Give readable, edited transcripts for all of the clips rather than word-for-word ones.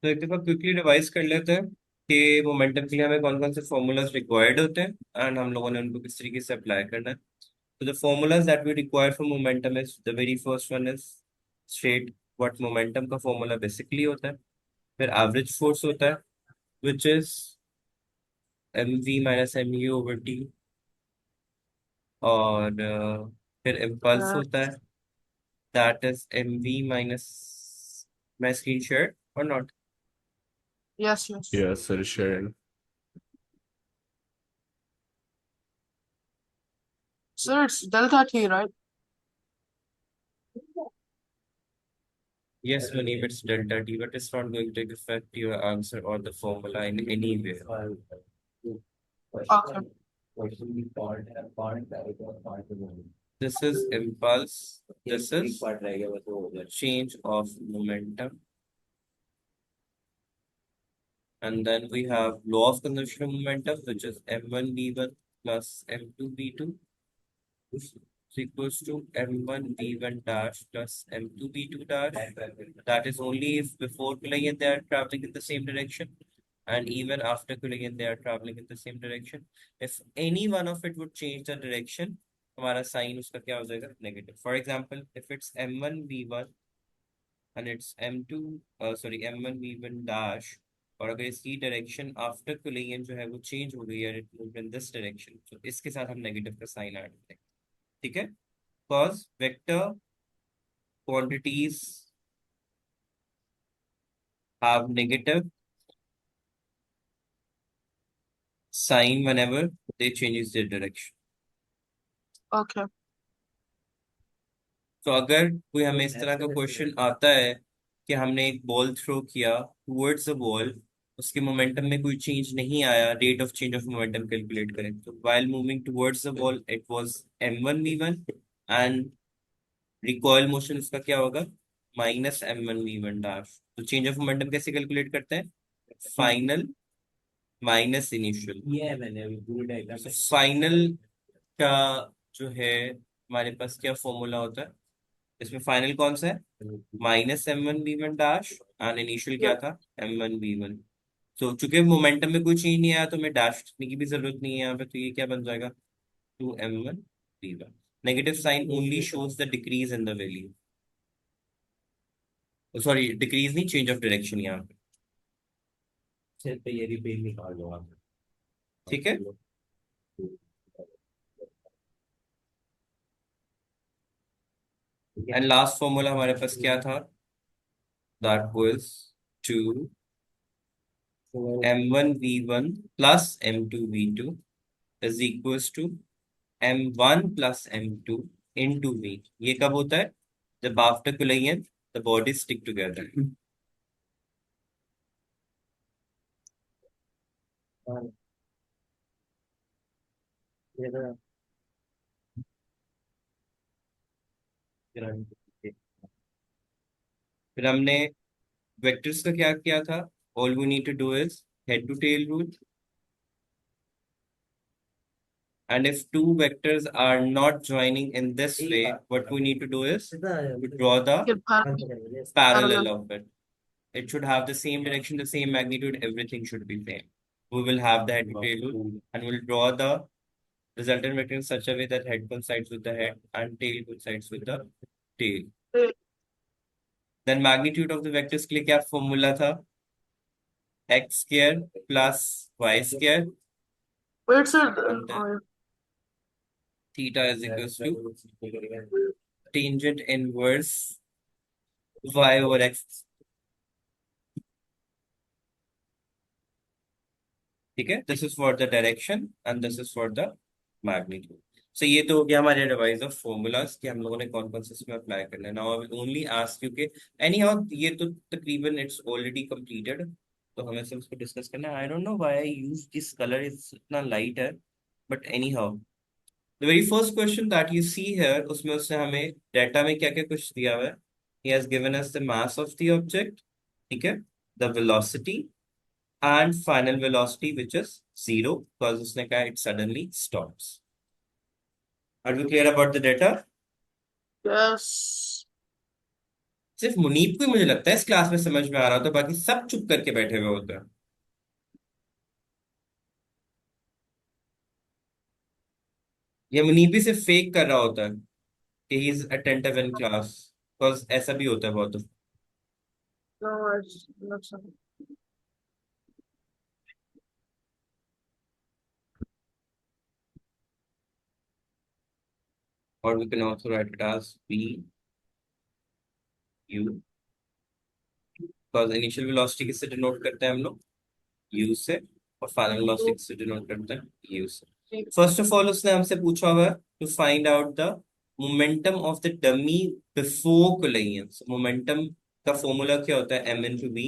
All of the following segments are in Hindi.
तो एक दफा क्विकली रिवाइज कर लेते हैं कि मोमेंटम के लिए हमें कौन कौन से फॉर्मूलाज रिक्वायर्ड होते हैं एंड हम लोगों ने उनको किस तरीके से अप्लाई करना है. तो the formulas that we require for momentum is the very first one is straight what momentum का फॉर्मूला बेसिकली होता है. फिर एवरेज फोर्स होता है which is M V minus M U over T. और फिर इम्पल्स Uh, होता है that is M V minus. मैं स्क्रीन शेयर और not. yes, yes. Yes, sir, shared. Sir, it's delta T, right? Yes, Muneeb, it's delta T, but it's not going to affect your answer or the formula in any way. Okay. This is impulse. This is change of momentum. And then we have law of conservation of momentum, which is m1 v1 plus m2 v2 is equals to m1 v1 dash plus m2 v2 dash. That is only if before Kulligan they are traveling in the same direction, and even after Kulligan they are traveling in the same direction. If any one of it would change the direction, हमारा साइन उसका क्या हो जाएगा negative. For example if it's m1 v1 and it's m1 v1 dash, और अगर इसकी डायरेक्शन आफ्टर कुलिंग जो है वो चेंज हो गई है, it move in this direction, तो इसके साथ हम नेगेटिव का साइन ऐड करेंगे. ठीक है. Cause vector quantities have negative sign whenever they changes their direction. Okay. तो अगर कोई हमें इस तरह का क्वेश्चन आता है कि हमने एक बॉल थ्रो किया टुवर्ड्स द बॉल, उसके मोमेंटम में कोई चेंज नहीं आया, rate of change of momentum calculate करें, तो while moving towards the ball it was m1 v1 and recoil motion उसका क्या होगा माइनस m1 v1 डैश. तो चेंज ऑफ मोमेंटम कैसे कैलकुलेट करते हैं? Final minus initial. ये है मैंने अभी पूरी डायग्राम. फाइनल का जो है हमारे पास क्या फॉर्मूला होता है? इसमें फाइनल कौन सा है? Minus m1 v1 dash and initial Yeah. क्या था? m1 v1. तो चूंकि मोमेंटम में कोई चेंज नहीं आया तो मैं डैश लिखने की भी जरूरत नहीं है यहाँ पे, तो ये क्या बन जाएगा? 2m1 v1. Negative sign only shows the decrease in the value. Sorry, decrease नहीं, चेंज ऑफ डायरेक्शन यहाँ पे. सिर्फ ये रिपेल निकाल लो आप. ठीक है. एंड लास्ट फॉर्मूला हमारे पास क्या था? That was 2 m1 v1 plus m2 v2 is equals to m1 plus m2 into v. ये कब होता है? जब after collision the body stick together. फिर हमने वेक्टर्स का क्या किया था? All we need to do is head to tail rule. And if two vectors are not joining in this way, what we need to do is to draw the Get parallel parallel. of it. It should have the same direction, the same magnitude, everything should be same. We will have the head to tail rule and we'll draw the resultant vector in such a way that head coincides with the head and tail coincides with the tail. Wait, Then magnitude of the vectors के लिए क्या formula था? X square plus y square wait, sir. and then theta is equals to tangent inverse y over x. ठीक है. This is for the direction and this is for the magnitude. So ये तो हो गया हमारे रिवाइज ऑफ फॉर्मूलाज कि हम लोगों ने कौन कौन से इसमें अप्लाई करना है. Now I will only ask you के एनी हाउ ये तो तकरीबन इट्स ऑलरेडी कंप्लीटेड, तो हमें सिर्फ इसको डिस्कस करना है. I don't know why I use this colour, it's इतना लाइट है, but any how the very first question that you see here, उसमें उसने हमें डाटा में क्या क्या कुछ दिया हुआ है. He has given us the mass of the object. ठीक है. The velocity and final velocity which is zero because उसने कहा it suddenly stops. Are you clear about the data? Yes. सिर्फ मुनीब को ही मुझे लगता है इस क्लास में समझ में आ रहा होता है, बाकी सब चुप करके बैठे हुए होते हैं। ये मुनीब भी सिर्फ फेक कर रहा होता है कि he is attentive in class, because ऐसा भी होता है बहुत। No, it's not so. और we can also write it as B U, because initial velocity किससे डिनोट करते हैं हम लोग, यू से, और फाइनल वेलोसिटी Two, किससे डिनोट करते हैं, यू से। three. फर्स्ट ऑफ ऑल उसने हमसे पूछा हुआ है to find out the momentum of the dummy before collision. Momentum का फॉर्मूला क्या होता है, m into v।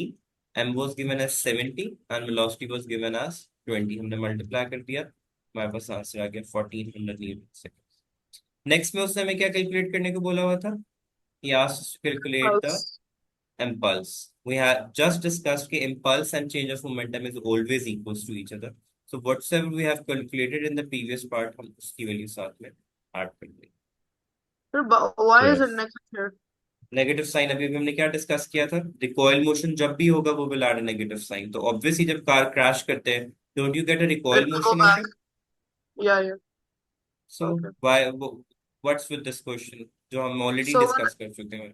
m was given as 70 and velocity was given as 20। हमने मल्टीप्लाई कर दिया, हमारे पास आंसर आ गया 1400 न्यूटन सेकेंड। नेक्स्ट में उसने हमें क्या कैलकुलेट करने को बोला हुआ था, he asked us to calculate the Pulse. impulse. We have just discussed कि impulse and change of momentum is always equals to each other. So whatsoever we have calculated in the previous part, हम उसकी वैल्यू साथ में ऐड कर देंगे। Sir, but why is it Yes. negative here? Negative sign अभी भी हमने क्या डिस्कस किया था, रिकॉइल मोशन जब भी होगा वो विल ऐड नेगेटिव साइन। तो ऑब्वियसली जब कार क्रैश करते हैं, don't you get a It recoil will go motion back. Also. Yeah, yeah. So Okay. Why, what's with this question जो हम ऑलरेडी So when डिस्कस कर चुके हैं।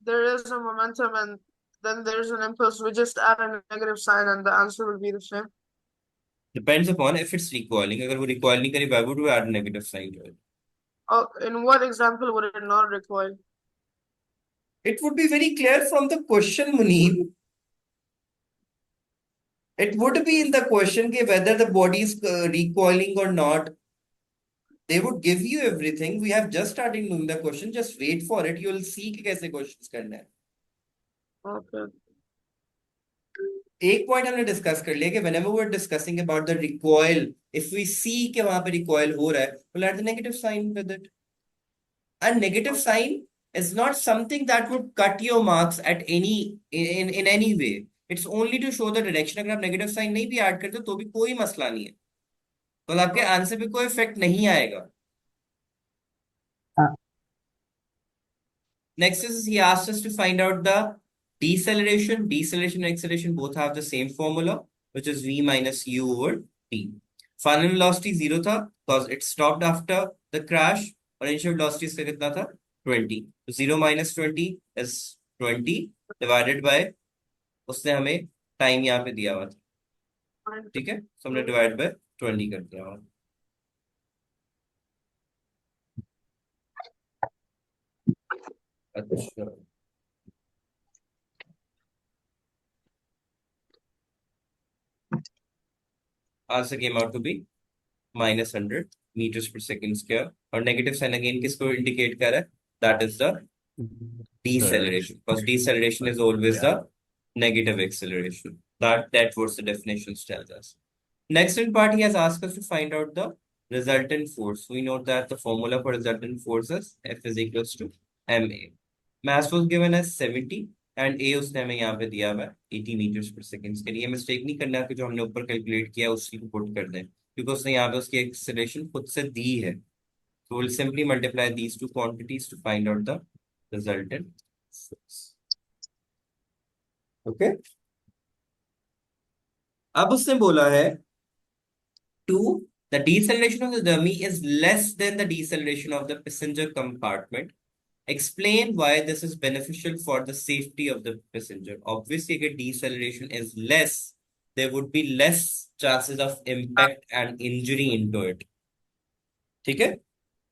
there is a momentum and then there's an impulse, we just add a negative sign and the answer will be the same. Depends upon if it's recoiling, अगर वो रिकॉइल नहीं करी why would we add negative sign. Oh, in what example would it not recoil? It would be very clear from the question, Munib. It would be in the question कि whether the body is recoiling or not. They would give you everything. We have just started doing the question. Just wait for it. You will see कि कैसे questions करना है। Okay. एक पॉइंट हमने डिस्कस कर लिया कि whenever we are discussing about the recoil, if we see कि वहां पे recoil हो रहा है, we'll add the negative sign with it. And negative Okay. sign is not something that would cut your marks at any in any way. It's only to show the direction। अगर आप नेगेटिव साइन नहीं भी ऐड करते तो भी कोई मसला नहीं है, तो आपके Okay. आंसर पे कोई इफेक्ट नहीं आएगा। हाँ, Next is he asked us to find out the deceleration. Deceleration and acceleration both have the same formula, which is v minus u over t। Final velocity zero था because it stopped after the crash, और initial velocity इसका कितना था 20। तो 0 minus 20 is 20 divided by, उसने हमें टाइम यहाँ पे दिया हुआ था, Fine. ठीक है, तो हमने डिवाइड बाय 20 कर दिया हुआ। अच्छा, answer came out to be -100 meters per second square. और नेगेटिव साइन अगेन किसको इंडिकेट कर रहा है, that is the deceleration, because deceleration is always yeah. the negative acceleration. That what the definition tells us. Next in part, he has asked us to find out the resultant force. We know that the formula for resultant force is F is equals to ma। Mass was given as 70 and a उसने हमें यहाँ पे दिया हुआ है 80 मीटर्स पर सेकेंड के लिए। मिस्टेक नहीं करना कि जो हमने ऊपर कैलकुलेट किया उसी को पुट कर दें, क्योंकि उसने यहाँ पे उसकी एक्सेलरेशन खुद से दी है। So we'll simply multiply these two quantities to find out the resultant force. Okay? अब उसने बोला है two, the deceleration of the dummy is less than the deceleration of the passenger compartment. Explain why this is beneficial for the safety of the passenger. Obviously, if deceleration is less, there would be less chances of impact and injury into it. ठीक है?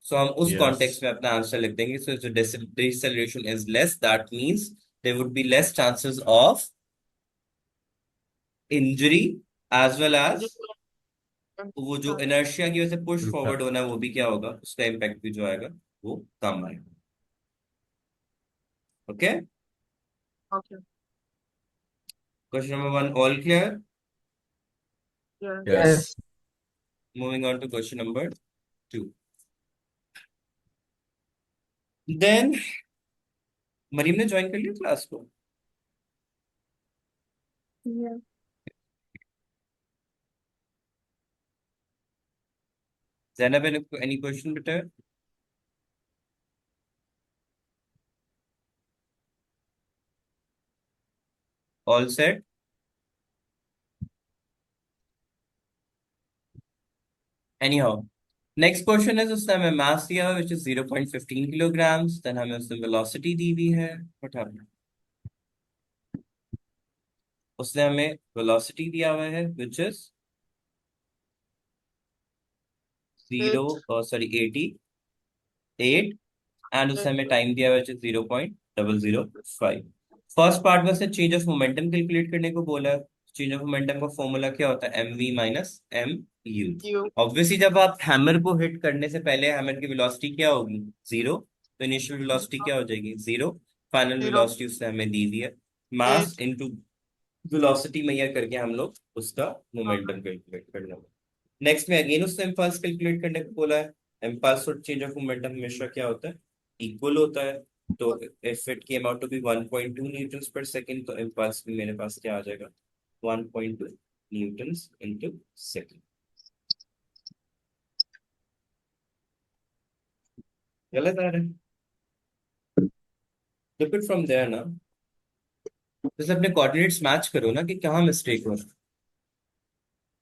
So हम उस Yes. कॉन्टेक्स्ट में अपना आंसर लिख देंगे। So if the deceleration is less, that means there would be less chances of injury as well as वो जो इनर्शिया की वजह से पुश फॉरवर्ड Impact. होना है वो भी क्या होगा, उसका इम्पैक्ट भी जो आएगा वो कम आएगा। Okay, Okay. Question number 1 all clear. Yeah. Yes. Moving on to question number 2। Then Maryam ने ज्वाइन कर लिया क्लास को। Yeah. जैनब एनी क्वेश्चन बेटा। All set? Anyhow, next question है, उसने हमें मास दिया हुआ विच इज 0.15 किलोग्राम्स, देन हमें उसने वेलोसिटी दी हुई है। What happened? उसने हमें वेलोसिटी दिया हुआ है विच इज 0, 8, सॉरी 88, एंड उसने 8, हमें टाइम दिया हुआ है 0.005। फर्स्ट पार्ट में से चेंज ऑफ मोमेंटम कैलकुलेट करने को बोला है। चेंज ऑफ मोमेंटम का फॉर्मूला क्या होता है? mv minus M U. U, obviously जब आप हैमर को हिट करने से पहले हैमर की वेलोसिटी क्या होगी? जीरो। तो इनिशियल वेलोसिटी क्या हो जाएगी? जीरो। फाइनल 0, वेलोसिटी उसने हमें दी दी है। मास 8, इनटू वेलोसिटी मैयर करके हम लोग उसका मोमेंटम कैलकुलेट करना है। नेक्स्ट में अगेन उसने इम्पल्स कैलकुलेट करने को बोला है। इम्पल्स और चेंज ऑफ मोमेंटम हमेशा क्या होता है? इक्वल होता है। तो if it came out to be 1.2 newton per second, तो इम्पल्स भी मेरे पास क्या आ जाएगा? 1.2 न्यूटन इंटू सेकेंड। गलत आ रहा है? लुक इट फ्रॉम देयर ना। जैसे अपने कोऑर्डिनेट्स मैच करो ना कि कहाँ मिस्टेक हो रहा है।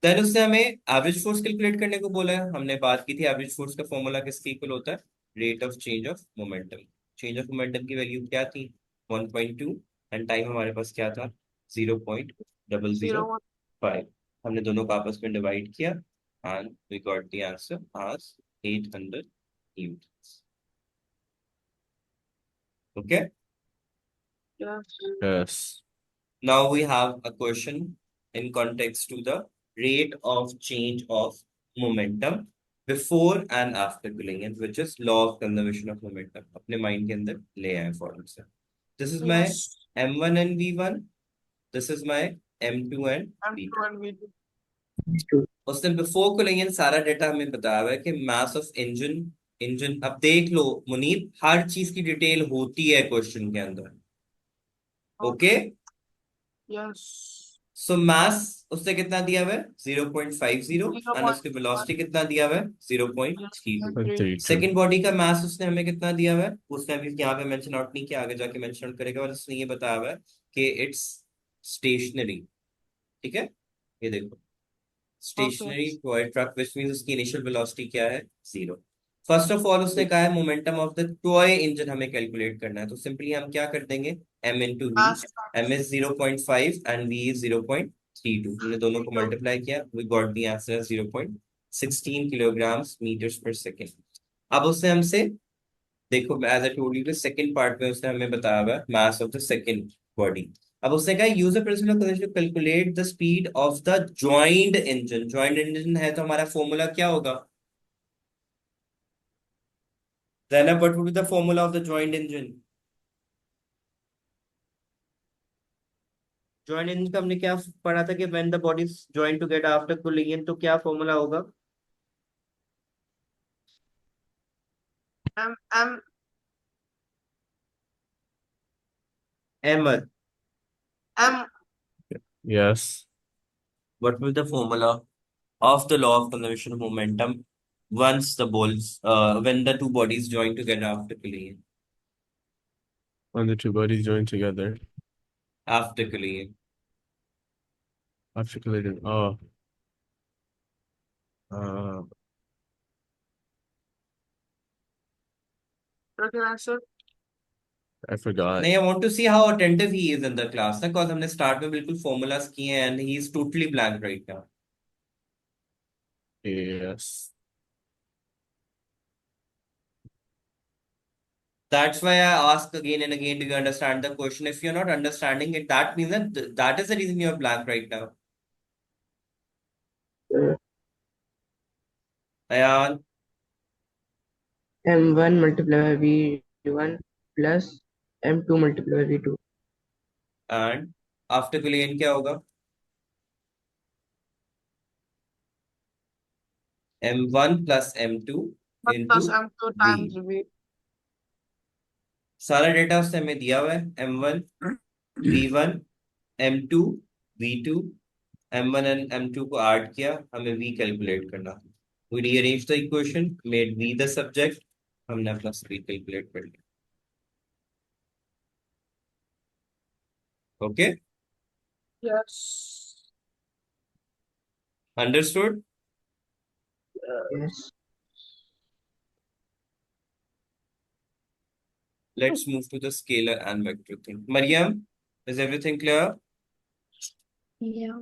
देन उसने हमें एवरेज फोर्स कैलकुलेट करने को बोला है। हमने बात की थी एवरेज फोर्स का फॉर्मूला किसके इक्वल होता है? Rate of change of momentum. Change of momentum की वैल्यू क्या थी? 1.2, एंड टाइम हमारे पास क्या था? 0, 1. 0.005। हमने दोनों को आपस में डिवाइड किया and we got the answer as 800 newton. Okay, Yes. Yes. now we have a question in context to the rate of change of momentum before and after Cullinan, which is law of conservation of momentum. अपने माइंड के अंदर ले आए फॉर्म से। This is my Yes. m1 and v1. This is my m2 and M2 v2. and V2. उसने बिफोर कुलिंगन सारा डेटा हमें बताया हुआ है कि मास ऑफ इंजन, इंजन अब देख लो मुनीब, हर चीज की डिटेल होती है क्वेश्चन के अंदर। Okay, Okay. Yes. सो मास उसने कितना दिया हुआ है? 0.50, एंड उसकी 0.1. वेलोसिटी कितना दिया हुआ है? Yes. 0.32। And 3. 32. सेकेंड बॉडी का मास उसने हमें कितना दिया हुआ है? उसने अभी यहाँ पे मेंशन आउट नहीं किया, आगे जाके मेंशन आउट करेगा, और उसने ये बताया हुआ है कि इट्स स्टेशनरी। ठीक है, ये देखो, Okay. Stationary toy truck, which means उसकी इनिशियल वेलोसिटी क्या है? जीरो। फर्स्ट ऑफ ऑल उसने कहा है momentum of the toy engine हमें कैलकुलेट करना है, तो सिंपली हम क्या कर देंगे? m into V. Mass m times is 0.5 and v is 0.32। हमने दोनों को V2. मल्टीप्लाई किया, we got the answer 0.16 kilograms meters per second. अब उसने हमसे, देखो as I told you, second part में उसने हमें बताया हुआ है mass of the second body. अब उसने कहा use a principle to calculate the speed of the joint engine. Joint engine है तो हमारा फॉर्मूला क्या होगा? Then what would be the formula of the joint engine? Joint engine का हमने क्या पढ़ा था कि when the body joint together after collision, तो क्या फॉर्मूला होगा? M M. M Yes. What will the formula of the law of conservation of momentum once the balls, when the two bodies join together after collision? When the two bodies join together. After collision. Articulated. Oh. Uh, Correct answer. I forgot. नहीं, I want to see how attentive he is in the class ना, because हमने start में बिल्कुल formulas किए हैं and he is totally blank right now. Yes. That's why I ask again and again, do you understand the question? If you're not understanding it, that means that that is the reason you're blank right now. Ayan, M1 multiplied by V1 plus M2 multiplied by V2. and after collision क्या होगा? m1 plus m2 1 into plus M2 v। times V. सारा डेटा उसने हमें दिया हुआ है, m1 v1 m2 v2। m1 and m2 को ऐड किया, हमें v कैलकुलेट करना। We rearrange the equation, made v the subject, हमने अपना v कैलकुलेट कर लिया। Okay, Yes. Understood? Yes. Let's move to the scalar and vector thing. Mariam, is everything clear? Yeah.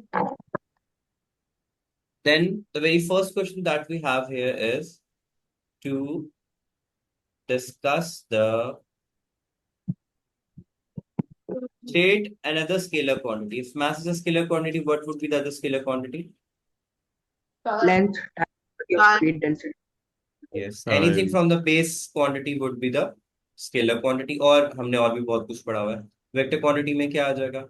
Then the very first question that we have here is to discuss the state another scalar quantity. If mass is a scalar quantity, what would be the other scalar quantity? Length, time, velocity of Time. speed, density. Yes. Time. Anything from the base quantity would be the scalar quantity. और हमने और भी बहुत कुछ पढ़ा हुआ है. Vector quantity में क्या आ जाएगा?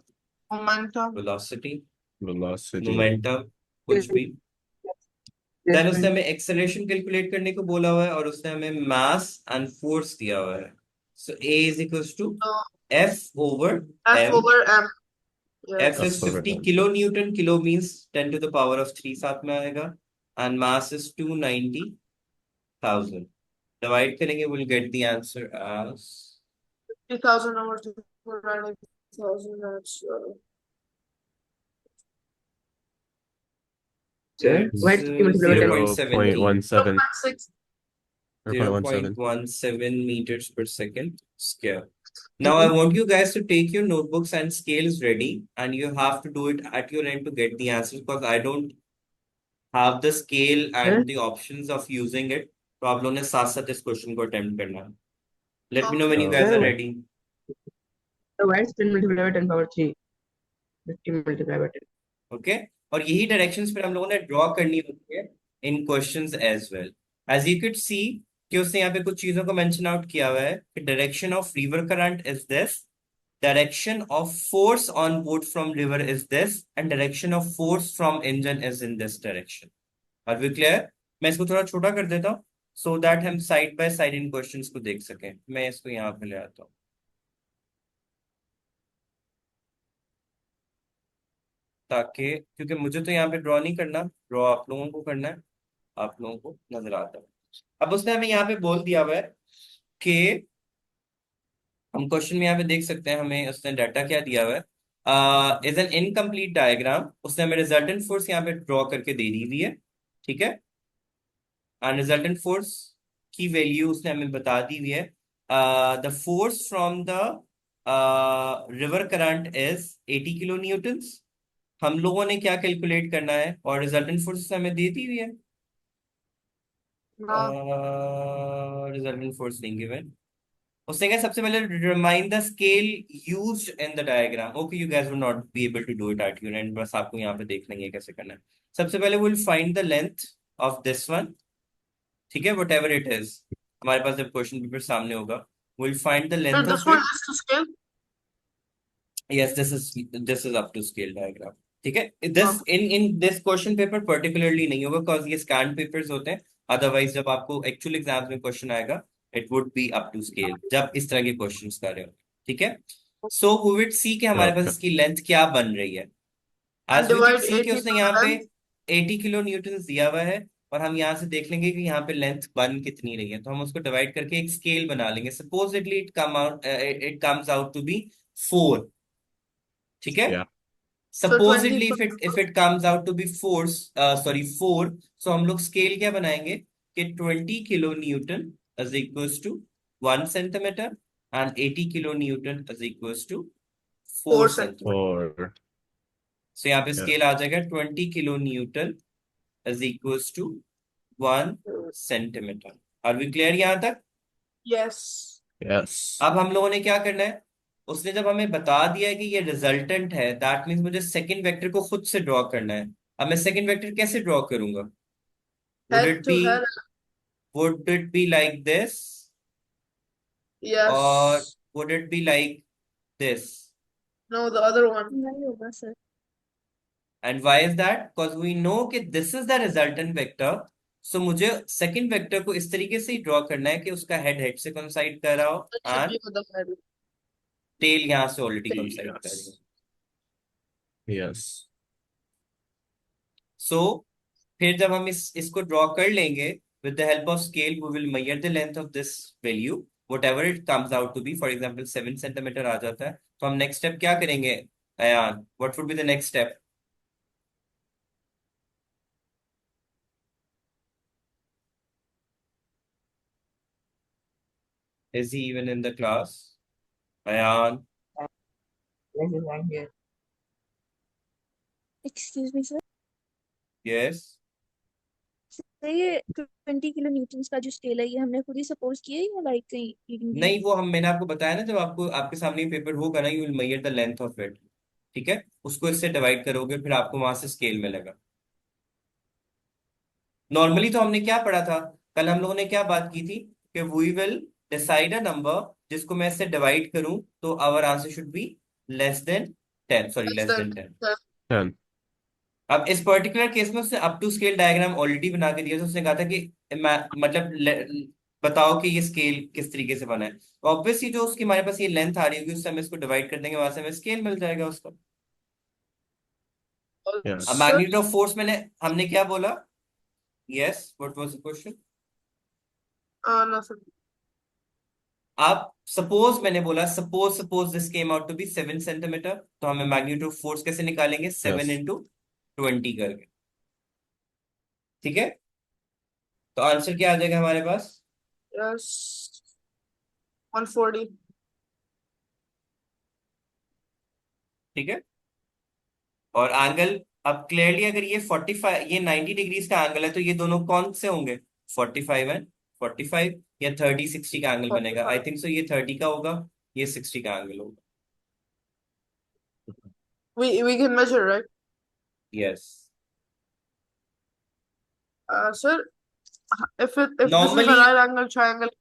Momentum. Velocity, Velocity. momentum, कुछ भी. Then उसने हमें acceleration calculate करने को बोला हुआ है और उसने हमें mass and force दिया हुआ है. So A is equals to So F over F M. over M. Yes. F is F over 50 M. kilonewton. Kilo means 10 to the power of 3 साथ में आएगा. And mass is 290,000. Divide करेंगे, we'll get the answer as 50,000 over 290,000. That's Sir, it's why it's 50 multiplied by 10? 0.17. 0.6. 0.17. 0.17 meters per second square. Now I want you guys to take your notebooks and scales ready, and you have to do it at your end to get the answers because I don't have the scale and the options of using it. तो आप लोगों ने साथ साथ इस क्वेश्चन को अटेम्प्ट करना है. Let me know when you guys are Sir, ready. so why it's 10 multiplied by 10 power 3? 50 multiplied by 10. Okay, और यही डायरेक्शंस फिर हम लोगों ने ड्रॉ करनी होती है in questions as well. As you can see कि उसने यहाँ पे कुछ चीजों को मेंशन आउट किया हुआ है कि direction of river current is this, direction of force on board from river is this, and direction of force from engine is in this direction. Are we clear? मैं इसको थोड़ा छोटा कर देता हूँ so that हम side by side in questions को देख सकें. मैं इसको यहाँ पे ले आता हूँ ताकि, क्योंकि मुझे तो यहाँ पे ड्रॉ नहीं करना, ड्रॉ आप लोगों को करना है, आप लोगों को नजर आता है. अब उसने हमें यहाँ पे बोल दिया हुआ है कि हम क्वेश्चन में यहाँ पे देख सकते हैं, हमें उसने डाटा क्या दिया हुआ है. Is an incomplete diagram. उसने हमें रिजल्टेंट फोर्स यहाँ पे ड्रॉ करके दे दी हुई है. ठीक है, एंड रिजल्टेंट फोर्स की वैल्यू उसने हमें बता दी हुई है. The force from the river current is 80 kilo Newton's. हम लोगों ने क्या कैलकुलेट करना है और रिजल्टेंट फोर्स हमें दे दी हुई है. No. रिजल्टेंट फोर्स नहीं गिवन. उसने कहा सबसे पहले remind the scale used in the diagram. Okay, you guys will not be able to do it at your end, बस आपको यहाँ पे देख लेंगे कैसे करना है. सबसे पहले will find the length of this one. ठीक है, वट एवर इट इज, हमारे पास जब क्वेश्चन पेपर सामने होगा, will find the So length this of one it. is to scale. Yes, this is up to scale diagram. ठीक है, this in this question paper particularly नहीं होगा because ये scanned papers होते हैं. Otherwise जब आपको actual exams में question आएगा, it would be up to scale जब इस तरह के questions कर रहे हो. ठीक है, so we would see कि हमारे पास Okay. इसकी length क्या बन रही है. As we can Divide see कि 80 उसने to यहाँ पे 10. 80 किलो न्यूटन दिया हुआ है और हम यहाँ से देख लेंगे कि यहाँ पे लेंथ बन कितनी रही है. तो हम उसको डिवाइड करके एक स्केल बना लेंगे. Supposedly it comes out to be 4. ठीक है, Yeah. So supposedly 20 if it comes out to be 4, so हम लोग स्केल क्या बनाएंगे कि 20 kilo Newton is equals to 1 centimeter and 80 kilo Newton is equals to 4 4 centimeter. 4. So यहाँ पे Yeah. स्केल आ जाएगा 20 kilo Newton is equals to 1 centimeter. Are we clear यहाँ तक? Yes. Yes. अब हम लोगों ने क्या करना है, उसने जब हमें बता दिया है कि ये रिजल्टेंट है, दैट मीन्स मुझे सेकंड वेक्टर को खुद से ड्रॉ करना है. अब मैं सेकंड वेक्टर कैसे ड्रॉ करूंगा? Would Head it to be head. Would it be like this और Yes. Would it be like this? No, the other one. नहीं होगा सर. And why is that? Because we know कि this is the resultant vector. So मुझे सेकंड वेक्टर को इस तरीके से ही ड्रॉ करना है कि उसका हेड हेड से कोइंसाइड कर रहा हो It should end be with the head. Tail यहाँ से ऑलरेडी कोइंसाइड कर रही हो. Yes. सो फिर जब हम इसको ड्रॉ कर लेंगे with the help of scale, we will measure the length of this value, whatever it comes out to be. For example 7 centimeter आ जाता है, तो हम next step क्या करेंगे, Ayan, what would be the next step? Is he even in the class? Ayan, Yes, yes, I'm here. Excuse me, sir. yes. Sir ये 20 किलो न्यूटन्स का जो स्केल है ये हमने खुद ही सपोज किया है या लाइक कहीं रीडिंग दी नहीं, वो मैंने आपको बताया ना, जब आपको आपके सामने पेपर होगा ना, you will measure the length of it. ठीक है, उसको इससे डिवाइड करोगे, फिर आपको वहां से स्केल मिलेगा। नॉर्मली तो हमने क्या पढ़ा था, कल हम लोगों ने क्या बात की थी, कि we will decide a number जिसको मैं इससे डिवाइड करूं तो our answer should be less than 10, sorry Less less than than 10। 10. 10. अब इस पर्टिकुलर केस में उसने up to scale diagram already बना के दिया था। उसने कहा था कि मतलब बताओ कि ये स्केल किस तरीके से बना है। ऑब्वियसली जो उसकी हमारे पास ये लेंथ आ रही होगी, उससे हम इसको डिवाइड कर देंगे, वहां से हमें स्केल मिल जाएगा उसका। Yeah. अब Sir, मैग्नीट्यूड ऑफ फोर्स हमने क्या बोला? Yes, what was the question? no, sir. आप सपोज, मैंने बोला suppose this came out to be 7 centimeter, तो हमें मैग्नीट्यूड ऑफ फोर्स कैसे निकालेंगे? 7 Yes. इंटू 20 करके। ठीक है, तो आंसर क्या आ जाएगा हमारे पास? Yes. 140. ठीक है, और एंगल, अब क्लियरली अगर ये 45, ये 90 डिग्रीज का एंगल है, तो ये दोनों कौन से होंगे? 45 एंड 45, या 30-60 का एंगल बनेगा? आई 45. थिंक सो ये 30 का होगा, ये 60 का एंगल होगा। We can measure, right? Yes. Sir, if this is a normally, right angle triangle,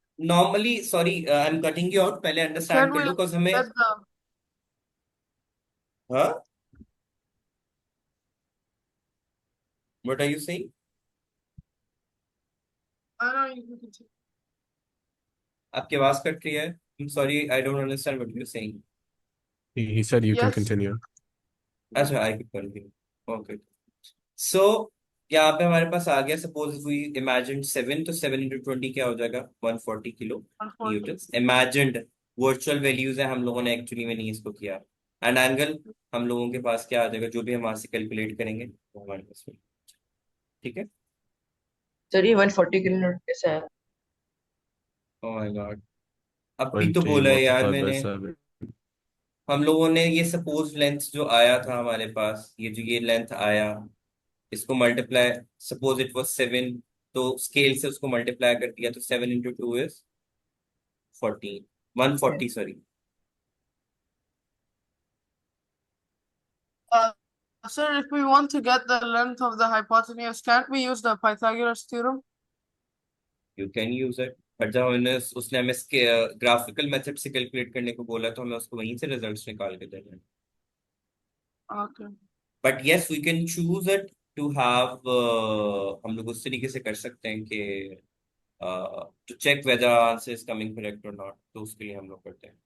sorry I am cutting you out, पहले अंडरस्टैंड can कर we लो, बिकॉज हमें, get the? हाँ, what are you saying? I know you can continue. आपकी आवाज कट रही है, sorry, I don't understand what you saying. He said you can Yes. continue. अच्छा, आई कैन कंटिन्यू, ओके। सो यहाँ पे हमारे पास आ गया, सपोज वी इमेजिन 7, तो 7 इंटू 20 क्या हो जाएगा? 140 kilo 140. Newton. Imagined, virtual values है, हम लोगों ने एक्चुअली में नहीं इसको किया। एंड एंगल हम लोगों के पास क्या आ जाएगा, जो भी हम वहां से कैलकुलेट करेंगे वो हमारे पास में। ठीक है, सर ये 140 किलोमीटर कैसा है? ओह माय गॉड, अब भी तो 20 बोला है यार multiplied by मैंने। 7. हम लोगों ने ये सपोज लेंथ जो आया था हमारे पास, ये जो ये लेंथ आया, इसको मल्टीप्लाई, सपोज इट वाज 7, तो स्केल से उसको मल्टीप्लाई कर दिया, तो 7 into 2 is 14, 140, sorry. Uh, Sir, if we want to get the length of the hypotenuse, can't we use the Pythagoras theorem? You can use it, but जब उसने हमें ग्राफिकल मेथड से कैलकुलेट करने को बोला, तो हमें उसको वहीं से रिजल्ट्स निकाल के देना है। Okay. But yes, we can choose it to have, हम लोग उस तरीके से कर सकते हैं कि to check whether answer is coming correct और नॉट, तो उसके लिए हम लोग करते हैं।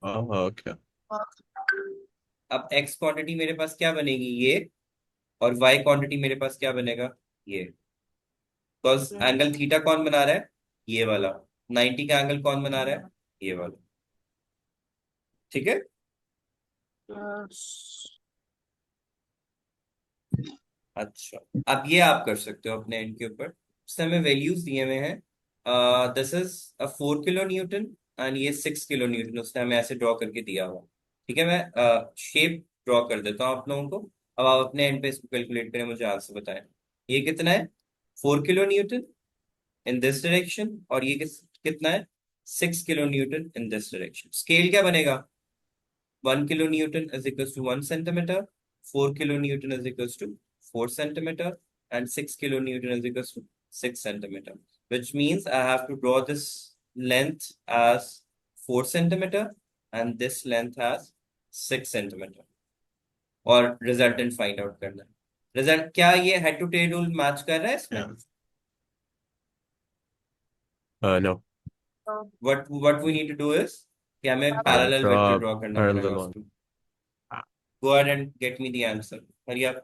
Oh, okay. अब एक्स क्वांटिटी मेरे पास क्या बनेगी? ये, और वाई क्वांटिटी मेरे पास क्या बनेगा? ये। Because Okay. एंगल थीटा कौन बना रहा है? ये वाला। 90 का एंगल कौन बना रहा है? ये वाला। ठीक है, Yes. अच्छा, अब ये आप कर सकते हो अपने एंड के ऊपर। उससे हमें वैल्यूज दिए हुए हैं, this is a 4 kilo Newton and ये 6 किलो न्यूटन, उसने हमें ऐसे ड्रॉ करके दिया हुआ। ठीक है, मैं शेप ड्रॉ कर देता हूँ आप लोगों को। अब आप अपने एंड पे इसको कैलकुलेट करें, मुझे आंसर बताएं। ये कितना है? 4 kilo newton in this direction, और ये कितना है? 6 kilo newton in this direction. Scale क्या बनेगा? 1 kilo newton is equal to 1 centimetre, 4 kilo newton is equal to 4 centimeter, and 6 kilonewton is equals to 6 centimeter, which means I have to draw this length as 4 centimeter and this length as 6 centimeter, और resultant find out करना है। रिजल्ट क्या ये head to tail rule match कर रहा है इसमें? Yeah. No. what we need to do is कि हमें parallel Draw vector a draw करना parallel पड़ेगा line. उसको। Go ahead and get me the answer, hurry up।